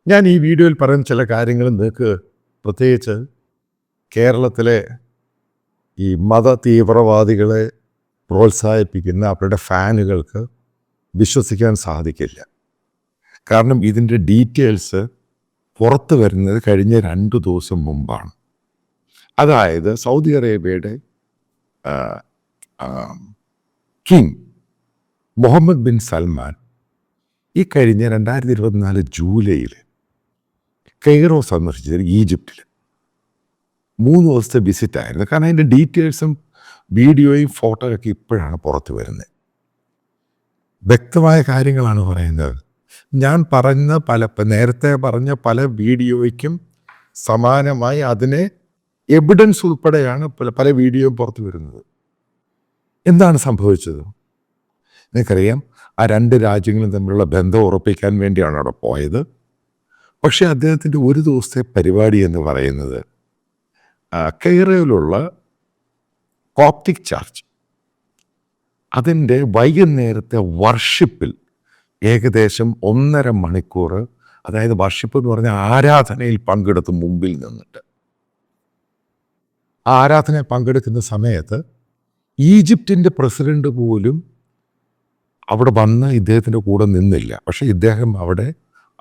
ഞാൻ ഈ വീഡിയോയിൽ പറയുന്ന ചില കാര്യങ്ങൾ നിങ്ങൾക്ക് പ്രത്യേകിച്ച് കേരളത്തിലെ ഈ മത തീവ്രവാദികളെ പ്രോത്സാഹിപ്പിക്കുന്ന അവരുടെ ഫാനുകൾക്ക് വിശ്വസിക്കാൻ സാധിക്കില്ല. കാരണം ഇതിൻ്റെ ഡീറ്റെയിൽസ് പുറത്തു വരുന്നത് കഴിഞ്ഞ 2 ദിവസം മുമ്പാണ്. അതായത് സൗദി അറേബ്യയുടെ കിങ് മുഹമ്മദ് ബിൻ സൽമാൻ ഈ കഴിഞ്ഞ 2024 ജൂലൈയിൽ കെയ്റോ സന്ദർശിച്ചത് ഈജിപ്തിൽ 3 ദിവസത്തെ വിസിറ്റായിരുന്നു. കാരണം അതിൻ്റെ ഡീറ്റെയിൽസും വീഡിയോയും ഫോട്ടോയൊക്കെ ഇപ്പോഴാണ് പുറത്തു വരുന്നത്. വ്യക്തമായ കാര്യങ്ങളാണ് പറയുന്നത്. ഞാൻ നേരത്തെ പറഞ്ഞ പല വീഡിയോയ്ക്കും സമാനമായി അതിനെ എവിഡൻസ് ഉൾപ്പെടെയാണ് പല വീഡിയോയും പുറത്തു വരുന്നത്. എന്താണ് സംഭവിച്ചത്? നിങ്ങൾക്കറിയാം, ആ 2 രാജ്യങ്ങളും തമ്മിലുള്ള ബന്ധം ഉറപ്പിക്കാൻ വേണ്ടിയാണ് അവിടെ പോയത്. പക്ഷേ അദ്ദേഹത്തിൻ്റെ ഒരു ദിവസത്തെ പരിപാടി എന്ന് പറയുന്നത് കെയ്റോയിലുള്ള കോപ്റ്റിക് ചർച്ച് അതിൻ്റെ വൈകുന്നേരത്തെ വർഷിപ്പിൽ ഏകദേശം 1.5 മണിക്കൂർ, അതായത് വർഷിപ്പ് എന്ന് പറഞ്ഞാൽ ആരാധനയിൽ പങ്കെടുത്ത് മുമ്പിൽ നിന്നിട്ട് ആരാധനയിൽ പങ്കെടുക്കുന്ന സമയത്ത് ഈജിപ്തിൻ്റെ പ്രസിഡന്റ് പോലും അവിടെ വന്ന് ഇദ്ദേഹത്തിൻ്റെ കൂടെ നിന്നില്ല. പക്ഷേ ഇദ്ദേഹം അവിടെ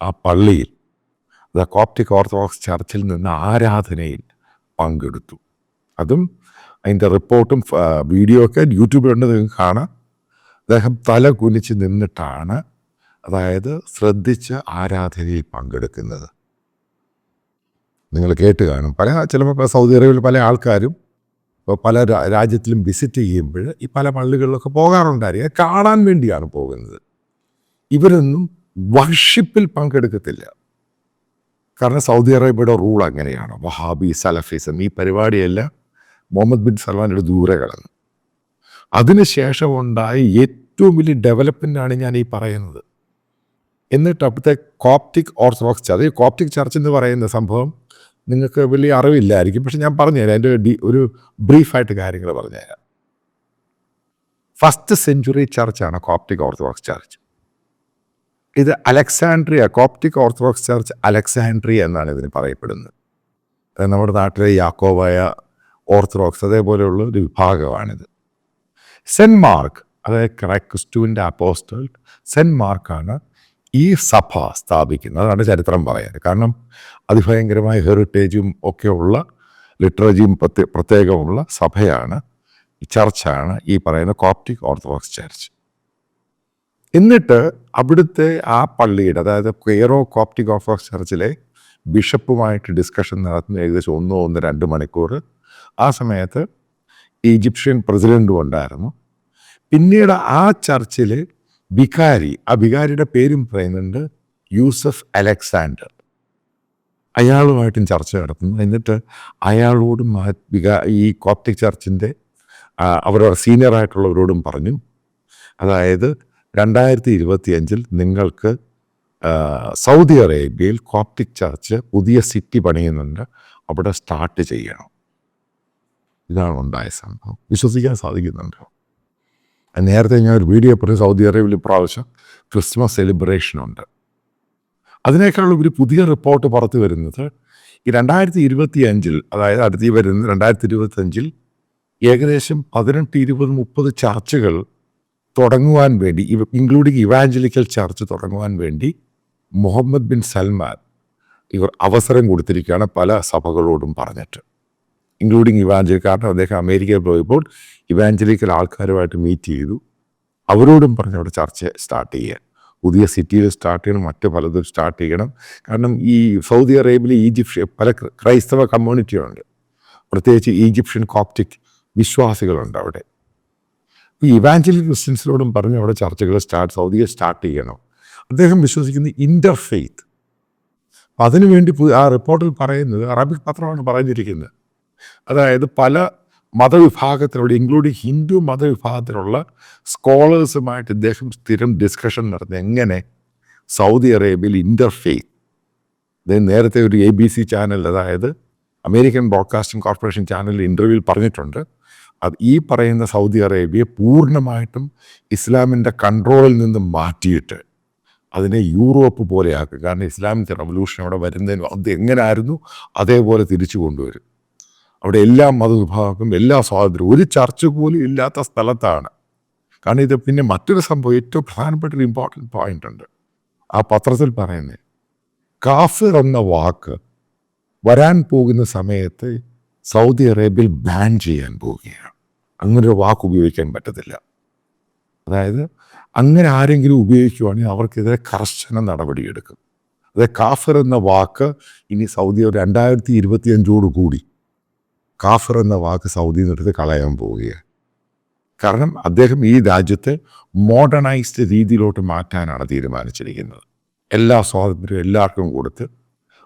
ആ പള്ളിയിൽ, കോപ്റ്റിക് ഓർത്തഡോക്സ് ചർച്ചിൽ നിന്ന് ആരാധനയിൽ പങ്കെടുത്തു. അതും അതിൻ്റെ റിപ്പോർട്ടും വീഡിയോ ഒക്കെ യൂട്യൂബിലുണ്ട്, നിങ്ങൾക്ക് കാണാം. അദ്ദേഹം തല കുനിച്ച് നിന്നിട്ടാണ്, അതായത് ശ്രദ്ധിച്ച് ആരാധനയിൽ പങ്കെടുക്കുന്നത്. നിങ്ങൾ കേട്ട് കാണും. ചിലപ്പോൾ സൗദി അറേബ്യയിൽ പല ആൾക്കാരും പല രാജ്യത്തിലും വിസിറ്റ് ചെയ്യുമ്പോൾ ഈ പല പള്ളികളിലൊക്കെ പോകാറുണ്ടായിരിക്കും. കാണാൻ വേണ്ടിയാണ് പോകുന്നത്. ഇവരൊന്നും വർഷിപ്പിൽ പങ്കെടുക്കത്തില്ല. കാരണം സൗദി അറേബ്യയുടെ റൂൾ അങ്ങനെയാണ്. വഹാബി, സലഫിസം, ഈ പരിപാടിയെല്ലാം മുഹമ്മദ് ബിൻ സൽമാൻ്റെ ദൂരെ കളഞ്ഞു. അതിനുശേഷം ഉണ്ടായ ഏറ്റവും വലിയ ഡെവലപ്മെൻ്റാണ് ഞാൻ ഈ പറയുന്നത്. എന്നിട്ട് അവിടുത്തെ കോപ്റ്റിക് ഓർത്തഡോക്സ് ചർച്ച്, ഈ കോപ്റ്റിക് ചർച്ച് എന്ന് പറയുന്ന സംഭവം നിങ്ങൾക്ക് വലിയ അറിവില്ലായിരിക്കും. പക്ഷെ ഞാൻ പറഞ്ഞുതരാം, അതിൻ്റെ ഒരു ബ്രീഫായിട്ട് കാര്യങ്ങൾ പറഞ്ഞുതരാം. 1st സെഞ്ച്വറി ചർച്ചാണ് കോപ്റ്റിക് ഓർത്തഡോക്സ് ചർച്ച്. ഇത് Alexandria, Coptic Orthodox church Alexandria എന്നാണ് ഇതിന് പറയപ്പെടുന്നത്. നമ്മുടെ നാട്ടിലെ യാക്കോബായ ഓർത്തഡോക്സ് അതേപോലെയുള്ള ഒരു വിഭാഗമാണിത്. സെൻറ്റ് മാർക്ക്, അതായത് ക്രിസ്തുവിൻ്റെ അപ്പോസ്റ്റൽ സെൻറ്റ് മാർക്കാണ് ഈ സഭ സ്ഥാപിക്കുന്നത്. അതാണ് ചരിത്രം പറയാറ്. കാരണം അതിഭയങ്കരമായ ഹെറിറ്റേജും ഒക്കെയുള്ള, ലിറ്ററേച്ചറും പ്രത്യേകമുള്ള സഭയാണ്, ചർച്ചാണ് ഈ പറയുന്ന കോപ്റ്റിക് ഓർത്തഡോക്സ് ചർച്ച്. എന്നിട്ട് അവിടുത്തെ ആ പള്ളിയുടെ, അതായത് കെയ്റോ കോപ്റ്റിക് ഓർത്തഡോക്സ് ചർച്ചിലെ ബിഷപ്പുമായിട്ട് ഡിസ്കഷൻ നടത്തുന്ന ഏകദേശം 1-2 മണിക്കൂർ. ആ സമയത്ത് ഈജിപ്ഷ്യൻ പ്രസിഡൻറ്റും ഉണ്ടായിരുന്നു. പിന്നീട് ആ ചർച്ചിൽ വികാരി, ആ വികാരിയുടെ പേരും പറയുന്നുണ്ട്, യൂസഫ് അലക്സാണ്ടർ. അയാളുമായിട്ടും ചർച്ച നടത്തുന്നു. എന്നിട്ട് അയാളോടും ഈ കോപ്റ്റിക് ചർച്ചിൻ്റെ അവരുടെ സീനിയറായിട്ടുള്ളവരോടും പറഞ്ഞു, അതായത് 2025 നിങ്ങൾക്ക് സൗദി അറേബ്യയിൽ കോപ്റ്റിക് ചർച്ച് പുതിയ സിറ്റി പണിയുന്നുണ്ട്, അവിടെ സ്റ്റാർട്ട് ചെയ്യണം. ഇതാണ് ഉണ്ടായ സംഭവം. വിശ്വസിക്കാൻ സാധിക്കുന്നുണ്ടോ? നേരത്തെ ഞാൻ ഒരു വീഡിയോ പറഞ്ഞു, സൗദി അറേബ്യയിൽ പ്രാവശ്യം ക്രിസ്മസ് സെലിബ്രേഷനുണ്ട്. അതിനേക്കാളും ഒരു പുതിയ റിപ്പോർട്ട് പുറത്തു വരുന്നത് ഈ 2025, അതായത് അടുത്ത് വരുന്ന 2025 ഏകദേശം 18-20-30 ചർച്ചുകൾ തുടങ്ങുവാൻ വേണ്ടി, ഇൻക്ലൂഡിങ് ഇവാഞ്ചലിക്കൽ ചർച്ച് തുടങ്ങുവാൻ വേണ്ടി മുഹമ്മദ് ബിൻ സൽമാൻ ഇവർ അവസരം കൊടുത്തിരിക്കുകയാണ് പല സഭകളോടും പറഞ്ഞിട്ട്, ഇൻക്ലൂഡിങ് ഇവാഞ്ചലിക്കൽ. കാരണം അദ്ദേഹം അമേരിക്കയിൽ പോയപ്പോൾ ഇവാഞ്ചലിക്കൽ ആൾക്കാരുമായിട്ട് മീറ്റ് ചെയ്തു. അവരോടും പറഞ്ഞ് അവിടെ ചർച്ച സ്റ്റാർട്ട് ചെയ്യാൻ, പുതിയ സിറ്റിയിൽ സ്റ്റാർട്ട് ചെയ്യണം, മറ്റ് പലതും സ്റ്റാർട്ട് ചെയ്യണം. കാരണം ഈ സൗദി അറേബ്യയിൽ ഈജിപ്ഷ്യൻ പല ക്രൈസ്തവ കമ്മ്യൂണിറ്റിയുണ്ട്, പ്രത്യേകിച്ച് ഈജിപ്ഷ്യൻ കോപ്റ്റിക് വിശ്വാസികളുണ്ട് അവിടെ. ഈ ഇവാഞ്ചലിക്കൽ ക്രിസ്ത്യൻസിനോടും പറഞ്ഞ് അവിടെ ചർച്ചകൾ സൗദിയെ സ്റ്റാർട്ട് ചെയ്യണം. അദ്ദേഹം വിശ്വസിക്കുന്ന ഇൻ്റർഫെയ്ത്ത്. അതിനുവേണ്ടി ആ റിപ്പോർട്ടിൽ പറയുന്നത്, അറബിക് പത്രമാണ് പറഞ്ഞിരിക്കുന്നത്, അതായത് പല മതവിഭാഗത്തിലുള്ള, ഇൻക്ലൂഡിങ് ഹിന്ദു മതവിഭാഗത്തിലുള്ള സ്കോളേഴ്സുമായിട്ട് ഇദ്ദേഹം സ്ഥിരം ഡിസ്കഷൻ നടത്തി എങ്ങനെ സൗദി അറേബ്യയിൽ ഇൻ്റർഫെയ്ത്ത്. അദ്ദേഹം നേരത്തെ ഒരു ABC ചാനൽ, അതായത് അമേരിക്കൻ ബ്രോഡ്കാസ്റ്റിംഗ് കോർപ്പറേഷൻ ചാനലിൽ ഇൻ്റർവ്യൂവിൽ പറഞ്ഞിട്ടുണ്ട്, അത് ഈ പറയുന്ന സൗദി അറേബ്യയെ പൂർണ്ണമായിട്ടും ഇസ്ലാമിൻ്റെ കൺട്രോളിൽ നിന്ന് മാറ്റിയിട്ട് അതിനെ യൂറോപ്പ് പോലെയാക്കുക. കാരണം ഇസ്ലാമിക് റവല്യൂഷൻ അവിടെ വരുന്നതിന് അത് എങ്ങനെയായിരുന്നു അതേപോലെ തിരിച്ചു കൊണ്ടുവരും. അവിടെ എല്ലാ മതവിഭാഗം, എല്ലാ സ്വാതന്ത്ര്യവും, ഒരു ചർച്ച പോലും ഇല്ലാത്ത സ്ഥലത്താണ്. കാരണം ഇത് പിന്നെ മറ്റൊരു സംഭവം, ഏറ്റവും പ്രധാനപ്പെട്ട ഒരു ഇമ്പോർട്ടൻറ്റ് പോയിന്റ് ഉണ്ട് ആ പത്രത്തിൽ പറയുന്നത്. കാഫിർ എന്ന വാക്ക് വരാൻ പോകുന്ന സമയത്ത് സൗദി അറേബ്യയിൽ ബാൻ ചെയ്യാൻ പോവുകയാണ്. അങ്ങനൊരു വാക്ക് ഉപയോഗിക്കാൻ പറ്റത്തില്ല. അതായത് അങ്ങനെ ആരെങ്കിലും ഉപയോഗിക്കുവാണെങ്കിൽ അവർക്കെതിരെ കർശന നടപടിയെടുക്കും. അതായത് കാഫിർ എന്ന വാക്ക് ഇനി സൗദി 2025 കൂടി കാഫിർ എന്ന വാക്ക് സൗദിയിൽ നിന്നെടുത്ത് കളയാൻ പോവുകയാണ്. കാരണം അദ്ദേഹം ഈ രാജ്യത്തെ മോഡേണൈസ്ഡ് രീതിയിലോട്ട് മാറ്റാനാണ് തീരുമാനിച്ചിരിക്കുന്നത്. എല്ലാ സ്വാതന്ത്ര്യവും എല്ലാവർക്കും കൊടുത്ത്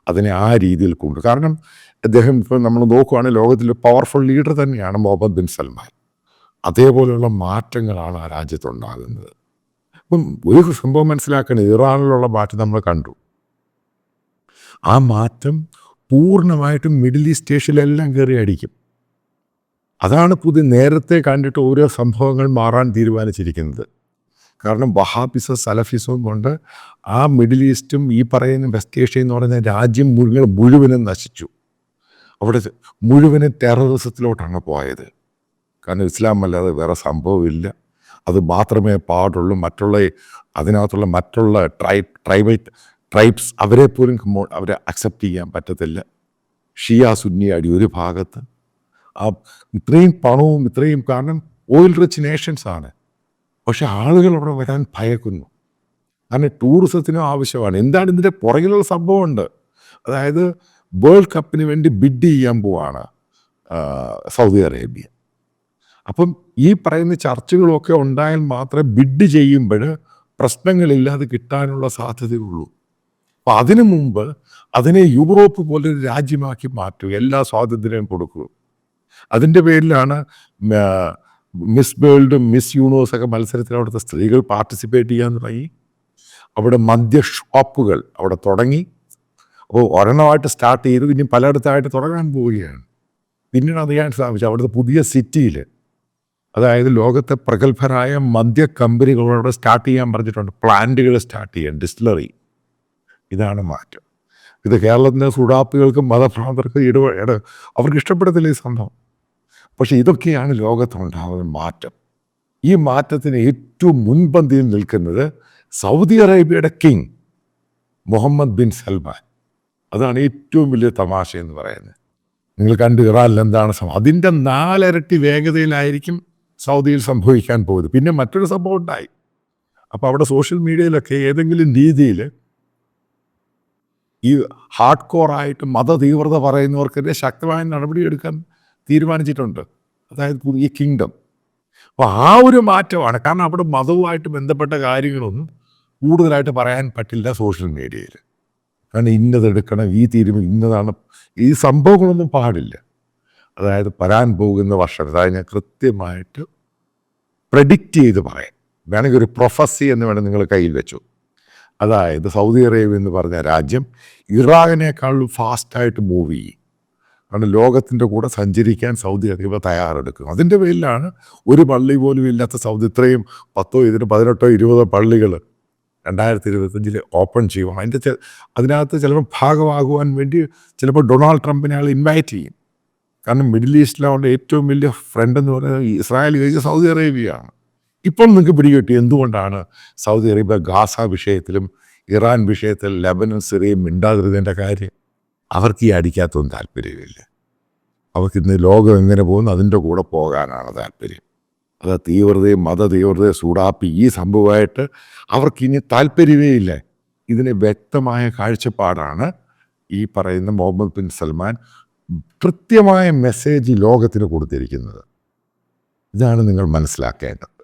അതിനെ ആ രീതിയിൽ കൊണ്ടു. കാരണം അദ്ദേഹം ഇപ്പോൾ നമ്മൾ നോക്കുകയാണെങ്കിൽ ലോകത്തിലെ പവർഫുൾ ലീഡർ തന്നെയാണ് മുഹമ്മദ് ബിൻ സൽമാൻ. അതേപോലെയുള്ള മാറ്റങ്ങളാണ് ആ രാജ്യത്തുണ്ടാകുന്നത്. അപ്പം ഒരു സംഭവം മനസ്സിലാക്കണം, ഇറാനിലുള്ള മാറ്റം നമ്മൾ കണ്ടു. ആ മാറ്റം പൂർണ്ണമായിട്ടും മിഡിൽ ഈസ്റ്റ് ഏഷ്യയിലെല്ലാം കയറി അടിക്കും. അതാണ് നേരത്തെ കണ്ടിട്ട് ഓരോ സംഭവങ്ങൾ മാറാൻ തീരുമാനിച്ചിരിക്കുന്നത്. കാരണം വഹാബിസം സലഫിസവും കൊണ്ട് ആ മിഡിൽ ഈസ്റ്റും ഈ പറയുന്ന വെസ്റ്റ് ഏഷ്യ എന്ന് പറയുന്ന രാജ്യം മുഴുവനും നശിച്ചു. അവിടെ മുഴുവനും ടെററിസത്തിലോട്ടാണ് പോയത്. കാരണം ഇസ്ലാം അല്ലാതെ വേറെ സംഭവമില്ല, അത് മാത്രമേ പാടുള്ളൂ. അതിനകത്തുള്ള മറ്റുള്ള ട്രൈബ്സ് അവരെ പോലും അവരെ അക്സെപ്റ്റ് ചെയ്യാൻ പറ്റത്തില്ല. ഷിയ സുന്നി അടി ഒരു ഭാഗത്ത്, ആ ഇത്രയും പണവും ഇത്രയും, കാരണം ഓയിൽ റിച്ച് നേഷൻസ് ആണ്. പക്ഷെ ആളുകൾ അവിടെ വരാൻ ഭയക്കുന്നു. കാരണം ടൂറിസത്തിനും ആവശ്യമാണ്. എന്താണ് ഇതിൻ്റെ പുറകിലുള്ള സംഭവമുണ്ട്. അതായത് വേൾഡ് കപ്പിന് വേണ്ടി ബിഡ് ചെയ്യാൻ പോവാണ് സൗദി അറേബ്യ. അപ്പം ഈ പറയുന്ന ചർച്ചകളൊക്കെ ഉണ്ടായാൽ മാത്രമേ ബിഡ് ചെയ്യുമ്പോൾ പ്രശ്നങ്ങളില്ലാതെ കിട്ടാനുള്ള സാധ്യതയുള്ളൂ. അപ്പം അതിനു മുമ്പ് അതിനെ യൂറോപ്പ് പോലൊരു രാജ്യമാക്കി മാറ്റുക, എല്ലാ സ്വാതന്ത്ര്യവും കൊടുക്കുക. അതിൻ്റെ പേരിലാണ് മിസ് വേൾഡും മിസ് യൂണിവേഴ്സ് ഒക്കെ മത്സരത്തിൽ അവിടുത്തെ സ്ത്രീകൾ പാർട്ടിസിപ്പേറ്റ് ചെയ്യാൻ തുടങ്ങി. അവിടെ മദ്യ ഷോപ്പുകൾ അവിടെ തുടങ്ങി. അപ്പോൾ ഒരെണ്ണമായിട്ട് സ്റ്റാർട്ട് ചെയ്തു, ഇനി പലയിടത്തായിട്ട് തുടങ്ങാൻ പോവുകയാണ്. പിന്നീട് അറിയാൻ സാധിച്ചു അവിടുത്തെ പുതിയ സിറ്റിയിൽ, അതായത് ലോകത്തെ പ്രഗത്ഭരായ മദ്യ കമ്പനികളോട് സ്റ്റാർട്ട് ചെയ്യാൻ പറഞ്ഞിട്ടുണ്ട്, പ്ലാന്റുകൾ സ്റ്റാർട്ട് ചെയ്യാൻ, ഡിസ്റ്റിലറി. ഇതാണ് മാറ്റം. ഇത് കേരളത്തിലെ സുഡാപ്പികൾക്കും മതഭ്രാന്തർക്കും അവർക്ക് ഇഷ്ടപ്പെടത്തില്ല ഈ സംഭവം. പക്ഷെ ഇതൊക്കെയാണ് ലോകത്തുണ്ടാകുന്ന മാറ്റം. ഈ മാറ്റത്തിന് ഏറ്റവും മുൻപന്തിയിൽ നിൽക്കുന്നത് സൗദി അറേബ്യയുടെ കിങ് മുഹമ്മദ് ബിൻ സൽമാൻ. അതാണ് ഏറ്റവും വലിയ തമാശ എന്ന് പറയുന്നത്. നിങ്ങൾ കണ്ട് ഇറാനിൽ എന്താണ് അതിൻ്റെ 4 ഇരട്ടി വേഗതയിലായിരിക്കും സൗദിയിൽ സംഭവിക്കാൻ പോകുന്നത്. പിന്നെ മറ്റൊരു സംഭവം ഉണ്ടായി. അപ്പോൾ അവിടെ സോഷ്യൽ മീഡിയയിലൊക്കെ ഏതെങ്കിലും രീതിയിൽ ഈ ഹാർഡ് കോറായിട്ട് മതതീവ്രത പറയുന്നവർക്കെതിരെ ശക്തമായ നടപടിയെടുക്കാൻ തീരുമാനിച്ചിട്ടുണ്ട്. അതായത് പുതിയ കിങ്ഡം. അപ്പോൾ ആ ഒരു മാറ്റമാണ്. കാരണം അവിടെ മതവുമായിട്ട് ബന്ധപ്പെട്ട കാര്യങ്ങളൊന്നും കൂടുതലായിട്ട് പറയാൻ പറ്റില്ല സോഷ്യൽ മീഡിയയിൽ. കാരണം ഇന്നതെടുക്കണം, ഇന്നതാണ്, ഈ സംഭവങ്ങളൊന്നും പാടില്ല. അതായത് വരാൻ പോകുന്ന വർഷം അതിനെ കൃത്യമായിട്ട് പ്രെഡിക്റ്റ് ചെയ്ത് പറയാം. വേണമെങ്കിൽ ഒരു പ്രൊഫസി എന്ന് വേണം നിങ്ങൾ കയ്യിൽ വെച്ചു. അതായത് സൗദി അറേബ്യ എന്ന് പറഞ്ഞ രാജ്യം ഇറാഖിനേക്കാളും ഫാസ്റ്റായിട്ട് മൂവ് ചെയ്യും. കാരണം ലോകത്തിൻ്റെ കൂടെ സഞ്ചരിക്കാൻ സൗദി അറേബ്യ തയ്യാറെടുക്കും. അതിൻ്റെ പേരിലാണ് ഒരു പള്ളി പോലും ഇല്ലാത്ത സൗദി ഇത്രയും 10, 18, 20 പള്ളികൾ 2025 ഓപ്പൺ ചെയ്യുവാണ്. അതിനകത്ത് ചിലപ്പോൾ ഭാഗമാകുവാൻ വേണ്ടി ചിലപ്പോൾ ഡൊണാൾഡ് ട്രംപിനെ അയാൾ ഇൻവൈറ്റ് ചെയ്യും. കാരണം മിഡിൽ ഈസ്റ്റിലെ ഏറ്റവും വലിയ ഫ്രണ്ട് എന്ന് പറയുന്നത് ഇസ്രായേൽ കഴിഞ്ഞ സൗദി അറേബ്യയാണ്. ഇപ്പോൾ നിങ്ങൾക്ക് പിടികിട്ടി എന്തുകൊണ്ടാണ് സൗദി അറേബ്യ ഗാസ വിഷയത്തിലും ഇറാൻ വിഷയത്തിൽ ലെബനൻ സിറിയയും മിണ്ടാതിരുന്നതിൻ്റെ കാര്യം. അവർക്ക് ഈ അടിക്കാത്തൊന്നും താല്പര്യമില്ല. അവർക്ക് ഇന്ന് ലോകം എങ്ങനെ പോകുന്നു അതിൻ്റെ കൂടെ പോകാനാണ് താല്പര്യം. അത് തീവ്രതയും മതതീവ്രതയും സൂടാപ്പി ഈ സംഭവമായിട്ട് അവർക്കിനി താല്പര്യമേ ഇല്ല. ഇതിന് വ്യക്തമായ കാഴ്ചപ്പാടാണ് ഈ പറയുന്ന മുഹമ്മദ് ബിൻ സൽമാൻ കൃത്യമായ മെസ്സേജ് ലോകത്തിന് കൊടുത്തിരിക്കുന്നത്. ഇതാണ് നിങ്ങൾ മനസ്സിലാക്കേണ്ടത്.